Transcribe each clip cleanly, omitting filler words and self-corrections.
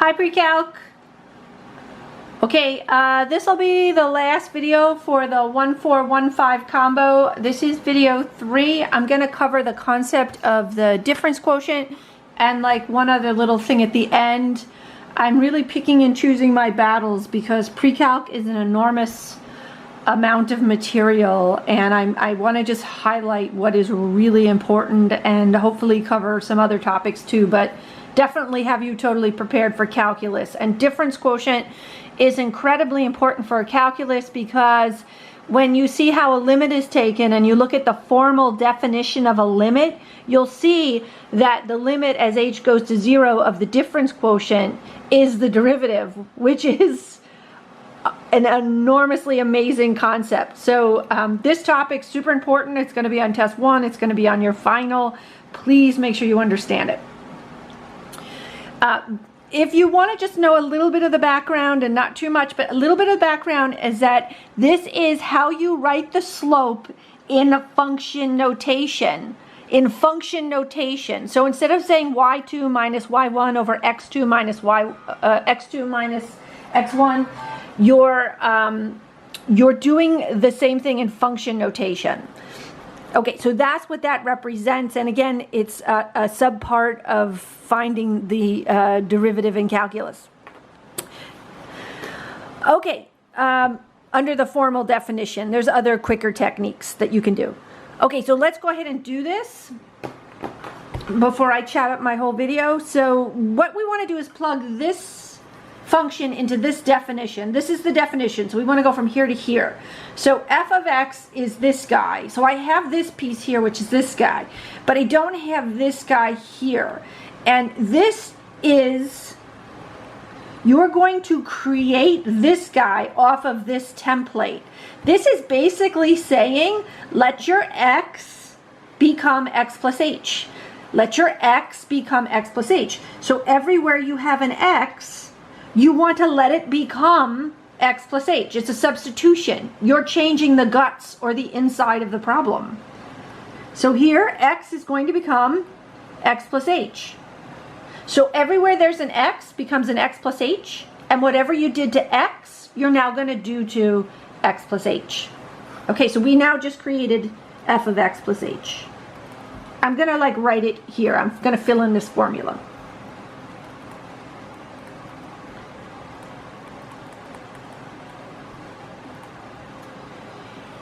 Hi pre-calc. Okay, this will be the last video for the 1-4-1-5 combo. This is video 3. I'm going to cover the concept of the difference quotient and like one other little thing at the end. I'm really picking and choosing my battles because pre-calc is an enormous amount of material, and I want to just highlight what is really important and hopefully cover some other topics too, but definitely have you totally prepared for calculus. And difference quotient is incredibly important for calculus because when you see how a limit is taken and you look at the formal definition of a limit, you'll see that the limit as h goes to 0 of the difference quotient is the derivative, which is an enormously amazing concept. So this topic's super important. It's going to be on test 1. It's going to be on your final. Please make sure you understand it. If you want to just know a little bit of the background, and not too much, but a little bit of background, is that this is how you write the slope in function notation. In function notation. So instead of saying y2 minus y1 over x2 minus x2 minus x1, you're doing the same thing in function notation. Okay, so that's what that represents, and again, it's a subpart of finding the derivative in calculus. Okay, under the formal definition, there's other quicker techniques that you can do. Okay, so let's go ahead and do this before I chat up my whole video. So what we want to do is plug this function into this definition. This is the definition, so we want to go from here to here. So f of x is this guy. So I have this piece here, which is this guy, but I don't have this guy here. And this is, you're going to create this guy off of this template. This is basically saying, let your x become x plus h. Let your x become x plus h. So everywhere you have an x, you want to let it become x plus h. It's a substitution. You're changing the guts or the inside of the problem. So here, x is going to become x plus h. So everywhere there's an x becomes an x plus h, and whatever you did to x, you're now going to do to x plus h. Okay, so we now just created f of x plus h. I'm going to like write it here. I'm going to fill in this formula.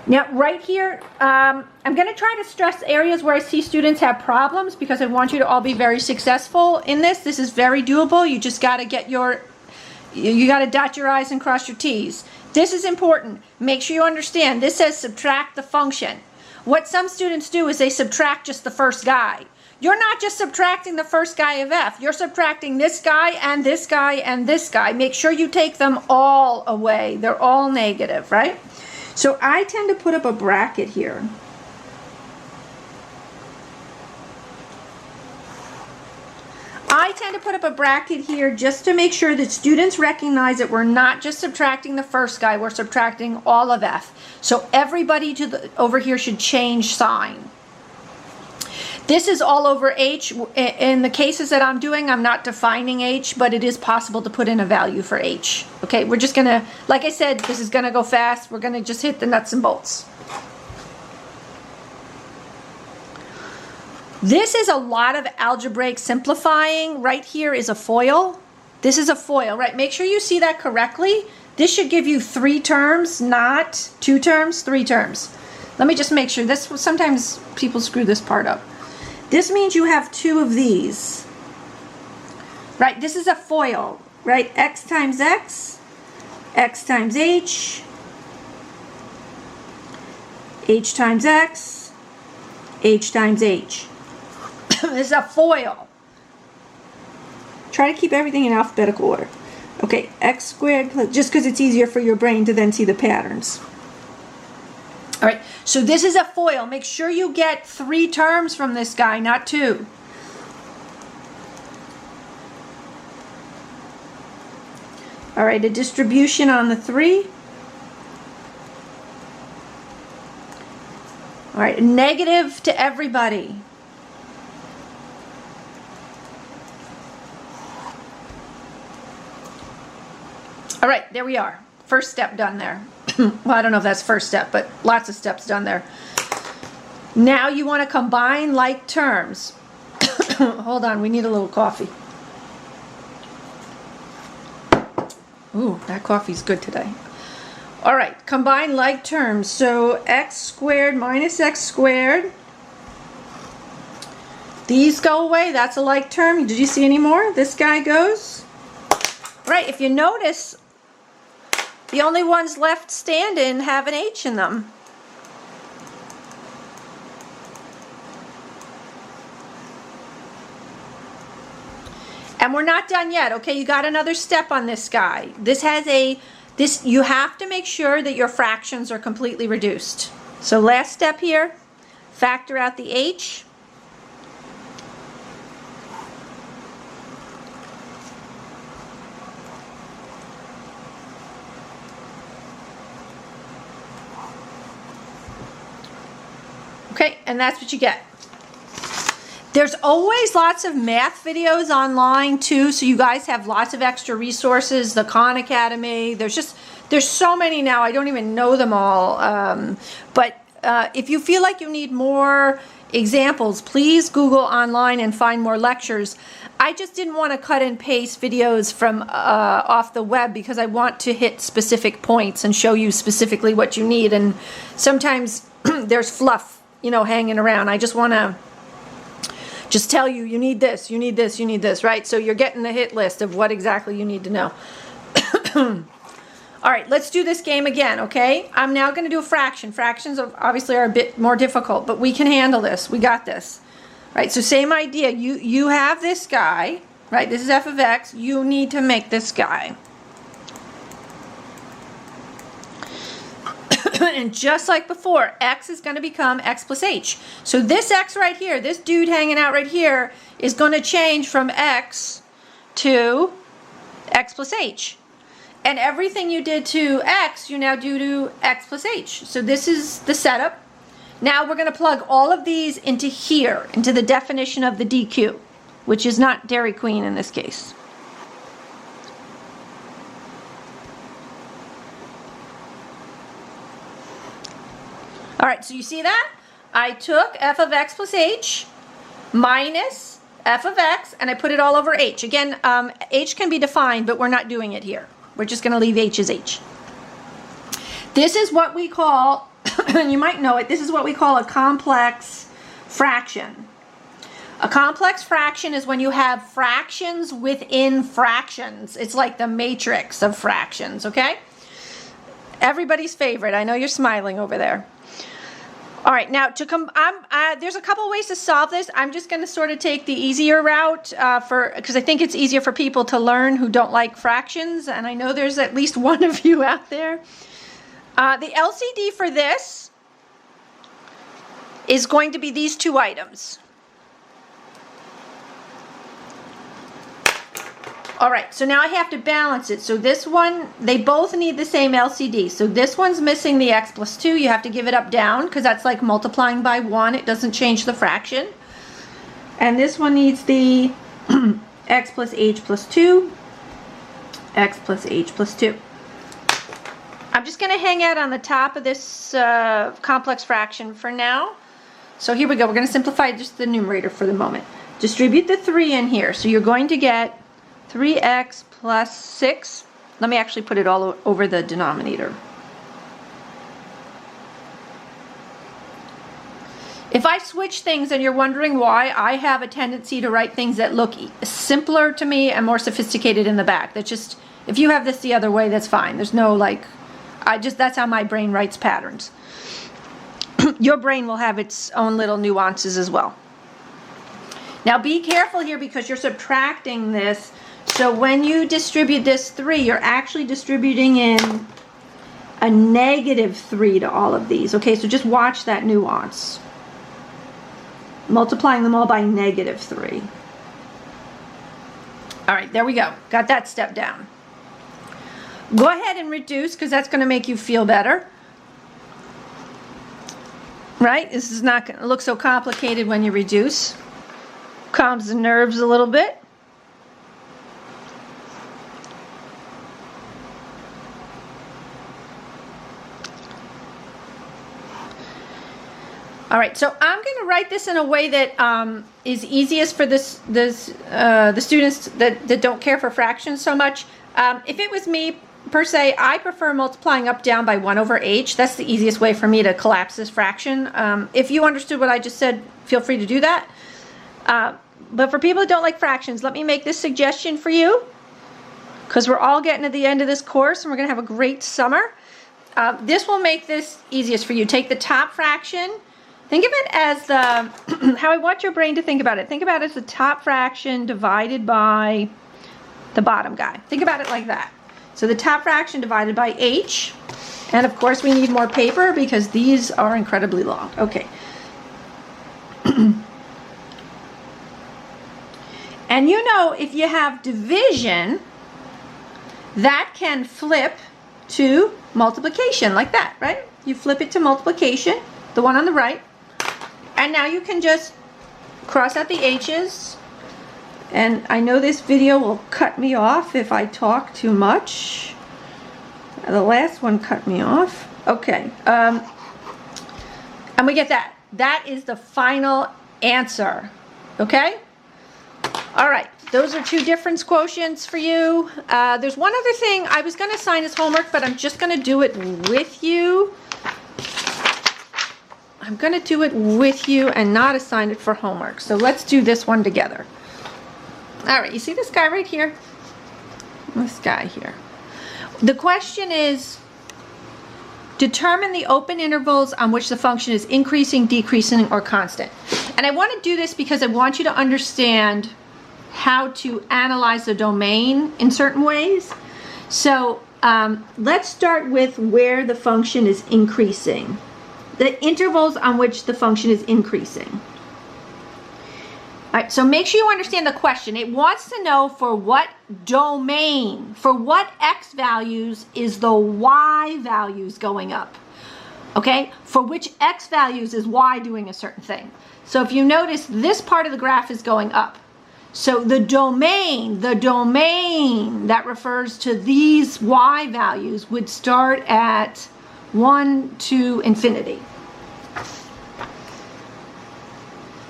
Now, right here, I'm going to try to stress areas where I see students have problems because I want you to all be very successful in this. This is very doable. You just got to get you got to dot your I's and cross your T's. This is important. Make sure you understand. This says subtract the function. What some students do is they subtract just the first guy. You're not just subtracting the first guy of f. You're subtracting this guy and this guy and this guy. Make sure you take them all away. They're all negative, right? So I tend to put up a bracket here. I tend to put up a bracket here just to make sure that students recognize that we're not just subtracting the first guy, we're subtracting all of f. So everybody over here should change sign. This is all over h. In the cases that I'm doing, I'm not defining h, but it is possible to put in a value for h. Okay, we're just gonna, like I said, this is gonna go fast. We're gonna just hit the nuts and bolts. This is a lot of algebraic simplifying. Right here is a FOIL. This is a FOIL, right? Make sure you see that correctly. This should give you 3 terms, not 2 terms, 3 terms. Let me just make sure. This, sometimes people screw this part up. This means you have 2 of these, right? This is a FOIL, right? X times x, x times h times x, h times h. This is a FOIL. Try to keep everything in alphabetical order. Okay, x squared, just because it's easier for your brain to then see the patterns. All right, so this is a FOIL. Make sure you get 3 terms from this guy, not 2. All right, a distribution on the 3. All right, negative to everybody. All right, there we are. First step done there. Well, I don't know if that's first step, but lots of steps done there. Now you want to combine like terms. Hold on, we need a little coffee. Ooh, that coffee's good today. All right, combine like terms. So x squared minus x squared. These go away. That's a like term. Did you see any more? This guy goes. Right, if you notice, the only ones left standing have an h in them. And we're not done yet, okay? You got another step on this guy. You have to make sure that your fractions are completely reduced. So last step here, factor out the h. Okay, and that's what you get. There's always lots of math videos online too, so you guys have lots of extra resources. The Khan Academy, there's so many now, I don't even know them all. But if you feel like you need more examples, please Google online and find more lectures. I just didn't want to cut and paste videos from off the web because I want to hit specific points and show you specifically what you need. And sometimes there's fluff, hanging around. I just want to just tell you, you need this, you need this, you need this, right? So you're getting the hit list of what exactly you need to know. All right, let's do this game again, okay? I'm now going to do a fraction. Fractions obviously are a bit more difficult, but we can handle this. We got this. Right, so same idea. You have this guy, right? This is f of x. You need to make this guy. And just like before, x is going to become x plus h. So this x right here, this dude hanging out right here, is going to change from x to x plus h. And everything you did to x, you now do to x plus h. So this is the setup. Now we're going to plug all of these into here, into the definition of the DQ, which is not Dairy Queen in this case. All right, so you see that? I took f of x plus h minus f of x, and I put it all over h. Again, h can be defined, but we're not doing it here. We're just going to leave h as h. This is what we call, you might know it, this is what we call a complex fraction. A complex fraction is when you have fractions within fractions. It's like the matrix of fractions, okay? Everybody's favorite. I know you're smiling over there. All right, now there's a couple ways to solve this. I'm just going to sort of take the easier route because I think it's easier for people to learn who don't like fractions, and I know there's at least one of you out there. The LCD for this is going to be these two items. All right, so now I have to balance it. So this one, they both need the same LCD. So this one's missing the x plus 2. You have to give it up down because that's like multiplying by 1. It doesn't change the fraction. And this one needs the x plus h plus 2, x plus h plus 2. I'm just going to hang out on the top of this complex fraction for now. So here we go. We're going to simplify just the numerator for the moment. Distribute the 3 in here. So you're going to get 3x plus 6. Let me actually put it all over the denominator. If I switch things and you're wondering why, I have a tendency to write things that look simpler to me and more sophisticated in the back. That's just, if you have this the other way, that's fine. There's no like, that's how my brain writes patterns. Your brain will have its own little nuances as well. Now be careful here because you're subtracting this. So when you distribute this 3, you're actually distributing in a negative 3 to all of these. Okay, so just watch that nuance. Multiplying them all by negative 3. All right, there we go. Got that step down. Go ahead and reduce because that's going to make you feel better. Right? This is not going to look so complicated when you reduce. Calms the nerves a little bit. All right, so I'm going to write this in a way that is easiest for the students that don't care for fractions so much. If it was me, per se, I prefer multiplying up down by 1 over h. That's the easiest way for me to collapse this fraction. If you understood what I just said, feel free to do that. But for people that don't like fractions, let me make this suggestion for you, because we're all getting to the end of this course and we're going to have a great summer. This will make this easiest for you. Take the top fraction. Think of it as the, how I want your brain to think about it. Think about it as the top fraction divided by the bottom guy. Think about it like that. So the top fraction divided by h. And of course we need more paper because these are incredibly long. Okay. And you know, if you have division, that can flip to multiplication like that, right? You flip it to multiplication, the one on the right. And now you can just cross out the h's. And I know this video will cut me off if I talk too much. The last one cut me off. Okay. And we get that. That is the final answer. Okay? All right. Those are two difference quotients for you. There's one other thing. I was going to assign as homework, but I'm just going to do it with you. I'm going to do it with you and not assign it for homework. So let's do this one together. All right, you see this guy right here? This guy here. The question is, determine the open intervals on which the function is increasing, decreasing, or constant. And I want to do this because I want you to understand how to analyze the domain in certain ways. So let's start with where the function is increasing. The intervals on which the function is increasing. All right, so make sure you understand the question. It wants to know for what domain, for what x values is the y values going up. Okay, for which x values is y doing a certain thing. So if you notice, this part of the graph is going up. So the domain that refers to these y values would start at 1 to infinity.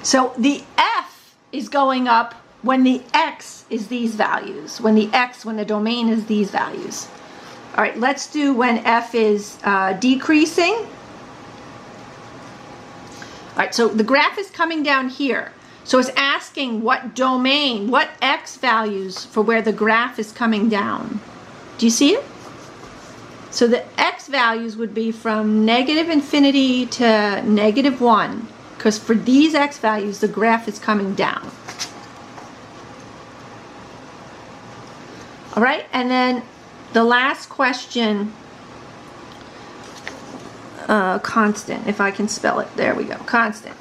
So the f is going up when the x is these values, when the domain is these values. All right, let's do when f is decreasing. All right, so the graph is coming down here. So it's asking what domain, what x values for where the graph is coming down. Do you see it? So the x values would be from negative infinity to negative 1, because for these x values, the graph is coming down. All right, and then the last question, constant, if I can spell it. There we go, constant.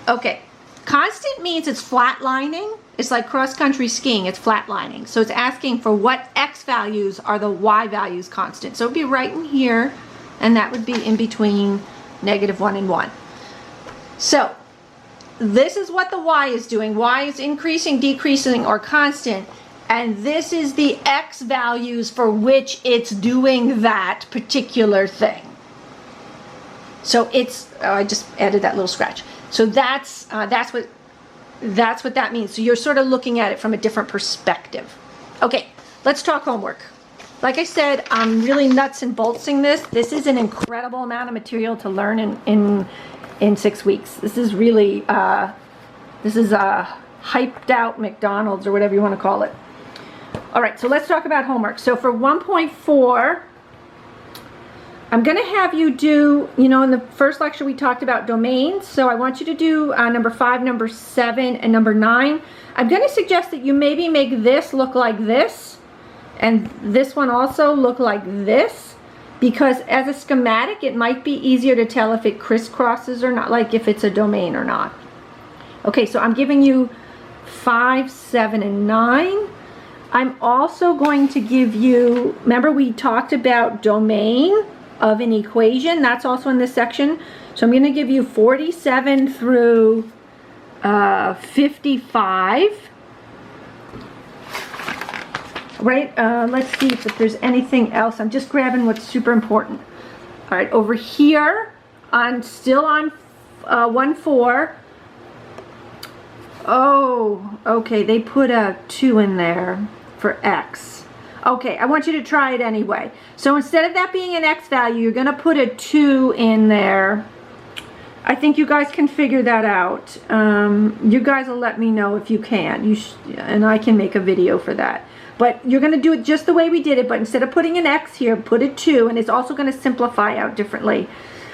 Okay, constant means it's flatlining. It's like cross-country skiing, it's flatlining. So it's asking for what x values are the y values constant. So it would be right in here, and that would be in between negative 1 and 1. So this is what the y is doing. Y is increasing, decreasing, or constant. And this is the x values for which it's doing that particular thing. So it's, I just added that little scratch. So that's what that means. So you're sort of looking at it from a different perspective. Okay, let's talk homework. Like I said, I'm really nuts and boltsing this. This is an incredible amount of material to learn in 6 weeks. This is really, this is a hyped out McDonald's or whatever you want to call it. All right, so let's talk about homework. So for 1.4, I'm going to have you do, you know, in the first lecture we talked about domains. So I want you to do number 5, number 7, and number 9. I'm going to suggest that you maybe make this look like this, and this one also look like this, because as a schematic, it might be easier to tell if it crisscrosses or not, like if it's a domain or not. Okay, so I'm giving you 5, 7, and 9. I'm also going to give you, remember we talked about domain of an equation, that's also in this section. So I'm going to give you 47 through 55. Right, let's see if there's anything else. I'm just grabbing what's super important. All right, over here, still on 1, 4. Oh, okay, they put a 2 in there for x. Okay, I want you to try it anyway. So instead of that being an x value, you're going to put a 2 in there. I think you guys can figure that out. You guys will let me know if you can. And I can make a video for that. But you're going to do it just the way we did it, but instead of putting an x here, put a 2, and it's also going to simplify out differently.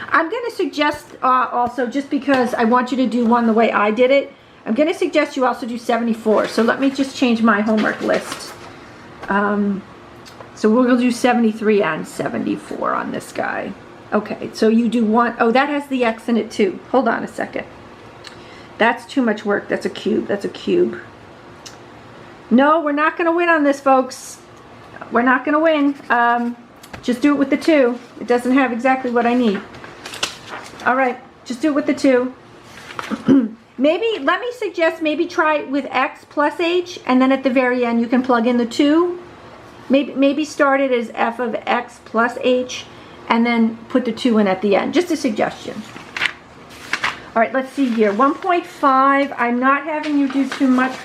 I'm going to suggest also, just because I want you to do one the way I did it, I'm going to suggest you also do 74. So let me just change my homework list. So we're going to do 73 and 74 on this guy. Okay, so you do one. Oh, that has the x in it too. Hold on a second. That's too much work. That's a cube. That's a cube. No, we're not going to win on this, folks. We're not going to win. Just do it with the 2. It doesn't have exactly what I need. All right, just do it with the 2. Maybe, let me suggest, maybe try it with x plus h, and then at the very end you can plug in the 2. Maybe start it as f of x plus h, and then put the 2 in at the end. Just a suggestion. All right, let's see here. 1.5, I'm not having you do too much